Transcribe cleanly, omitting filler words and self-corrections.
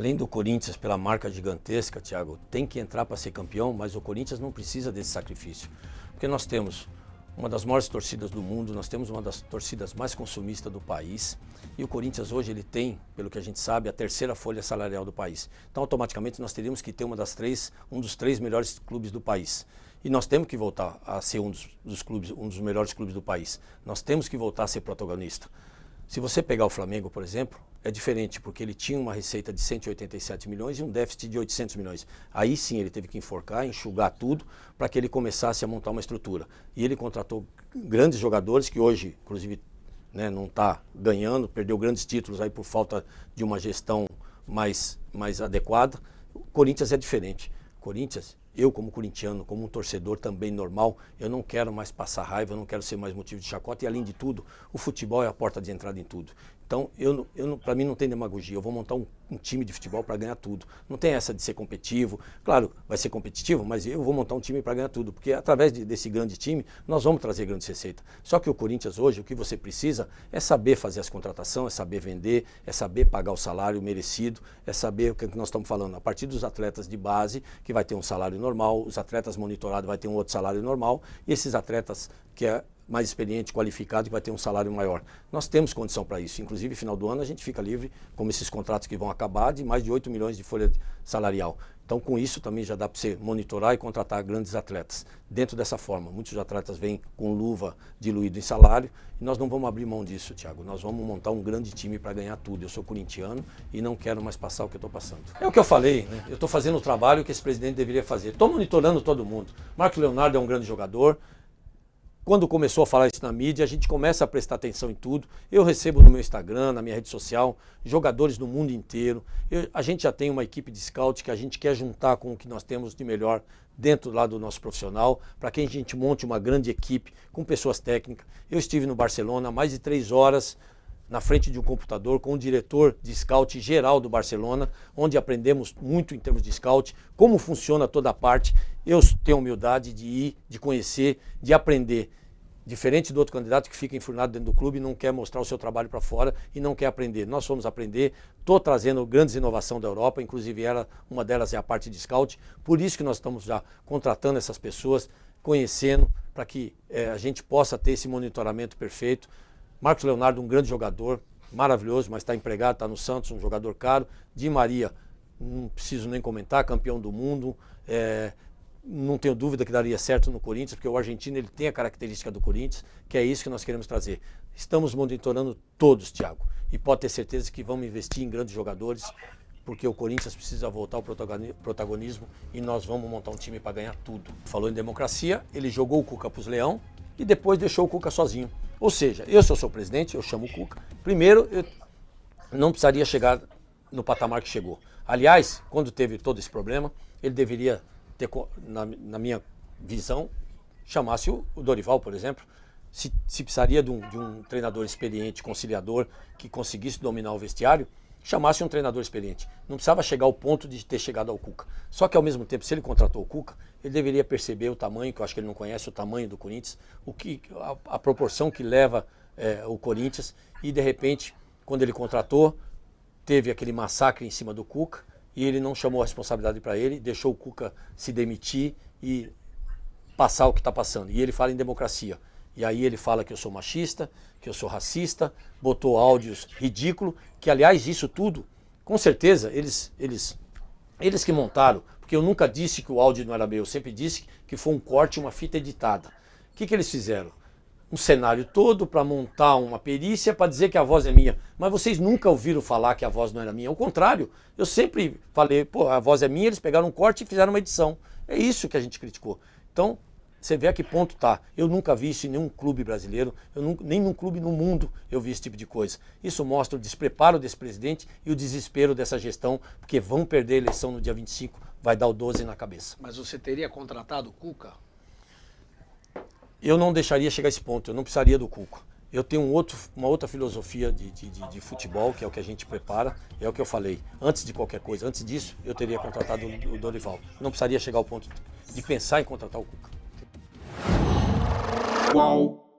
Além do Corinthians, pela marca gigantesca, Thiago, tem que entrar para ser campeão, mas o Corinthians não precisa desse sacrifício. Porque nós temos uma das maiores torcidas do mundo, nós temos uma das torcidas mais consumistas do país. E o Corinthians hoje ele tem, pelo que a gente sabe, a terceira folha salarial do país. Então automaticamente nós teríamos que ter um dos três melhores clubes do país. E nós temos que voltar a ser um dos melhores clubes do país. Nós temos que voltar a ser protagonista. Se você pegar o Flamengo, por exemplo, é diferente, porque ele tinha uma receita de 187 milhões e um déficit de 800 milhões. Aí sim ele teve que enforcar, enxugar tudo, para que ele começasse a montar uma estrutura. E ele contratou grandes jogadores que hoje, inclusive, não está ganhando, perdeu grandes títulos aí por falta de uma gestão mais adequada. O Corinthians é diferente. Corinthians, eu como corintiano, como um torcedor também normal, eu não quero mais passar raiva, eu não quero ser mais motivo de chacota e além de tudo, o futebol é a porta de entrada em tudo. Então, para mim não tem demagogia, eu vou montar um time de futebol para ganhar tudo. Não tem essa de ser competitivo, claro, vai ser competitivo, mas eu vou montar um time para ganhar tudo, porque através desse grande time, nós vamos trazer grandes receitas. Só que o Corinthians hoje, o que você precisa é saber fazer as contratações, é saber vender, é saber pagar o salário merecido, é saber o que nós estamos falando, a partir dos atletas de base, que vai ter um salário normal, os atletas monitorados vai ter um outro salário normal, e esses atletas que é mais experiente, qualificado, que vai ter um salário maior. Nós temos condição para isso. Inclusive, final do ano, a gente fica livre, como esses contratos que vão acabar, de mais de 8 milhões de folha salarial. Então, com isso, também já dá para você monitorar e contratar grandes atletas. Dentro dessa forma, muitos atletas vêm com luva diluído em salário, e nós não vamos abrir mão disso, Thiago. Nós vamos montar um grande time para ganhar tudo. Eu sou corintiano e não quero mais passar o que eu estou passando. É o que eu falei, né? Eu estou fazendo o trabalho que esse presidente deveria fazer. Estou monitorando todo mundo. Marcos Leonardo é um grande jogador. Quando começou a falar isso na mídia, a gente começa a prestar atenção em tudo. Eu recebo no meu Instagram, na minha rede social, jogadores do mundo inteiro. A gente já tem uma equipe de scout que a gente quer juntar com o que nós temos de melhor dentro lá do nosso profissional, para que a gente monte uma grande equipe com pessoas técnicas. Eu estive no Barcelona há mais de 3 horas na frente de um computador com o diretor de scout geral do Barcelona, onde aprendemos muito em termos de scout, como funciona toda a parte. Eu tenho humildade de ir, de conhecer, de aprender. Diferente do outro candidato que fica enfurnado dentro do clube e não quer mostrar o seu trabalho para fora e não quer aprender. Nós fomos aprender, estou trazendo grandes inovações da Europa, inclusive uma delas é a parte de scout. Por isso que nós estamos já contratando essas pessoas, conhecendo, para que a gente possa ter esse monitoramento perfeito. Marcos Leonardo, um grande jogador, maravilhoso, mas está empregado, está no Santos, um jogador caro. Di Maria, não preciso nem comentar, campeão do mundo. Não tenho dúvida que daria certo no Corinthians, porque o argentino ele tem a característica do Corinthians, que é isso que nós queremos trazer. Estamos monitorando todos, Thiago, e pode ter certeza que vamos investir em grandes jogadores, porque o Corinthians precisa voltar ao protagonismo e nós vamos montar um time para ganhar tudo. Falou em democracia, ele jogou o Cuca para os Leão e depois deixou o Cuca sozinho. Ou seja, eu sou o presidente, eu chamo o Cuca. Primeiro, eu não precisaria chegar no patamar que chegou. Aliás, quando teve todo esse problema, ele deveria ter, na minha visão, chamasse o Dorival, por exemplo. Se precisaria de um treinador experiente, conciliador, que conseguisse dominar o vestiário, chamasse um treinador experiente. Não precisava chegar ao ponto de ter chegado ao Cuca. Só que ao mesmo tempo, se ele contratou o Cuca, ele deveria perceber o tamanho, que eu acho que ele não conhece o tamanho do Corinthians, a proporção que leva o Corinthians, e de repente, quando ele contratou, teve aquele massacre em cima do Cuca, e ele não chamou a responsabilidade para ele, deixou o Cuca se demitir e passar o que está passando. E ele fala em democracia. E aí ele fala que eu sou machista, que eu sou racista, botou áudios ridículos, que aliás isso tudo, com certeza, eles que montaram, porque eu nunca disse que o áudio não era meu, eu sempre disse que foi um corte, uma fita editada. O que eles fizeram? Um cenário todo para montar uma perícia para dizer que a voz é minha. Mas vocês nunca ouviram falar que a voz não era minha. Ao contrário, eu sempre falei, a voz é minha, eles pegaram um corte e fizeram uma edição. É isso que a gente criticou. Então, você vê a que ponto está. Eu nunca vi isso em nenhum clube brasileiro, nem num clube no mundo eu vi esse tipo de coisa. Isso mostra o despreparo desse presidente e o desespero dessa gestão, porque vão perder a eleição no dia 25, vai dar o 12 na cabeça. Mas você teria contratado o Cuca? Eu não deixaria chegar a esse ponto, eu não precisaria do Cuca. Eu tenho uma outra filosofia de futebol, que é o que a gente prepara, é o que eu falei. Antes de qualquer coisa, antes disso, eu teria contratado o Dorival. Eu não precisaria chegar ao ponto de pensar em contratar o Cuca. Qual?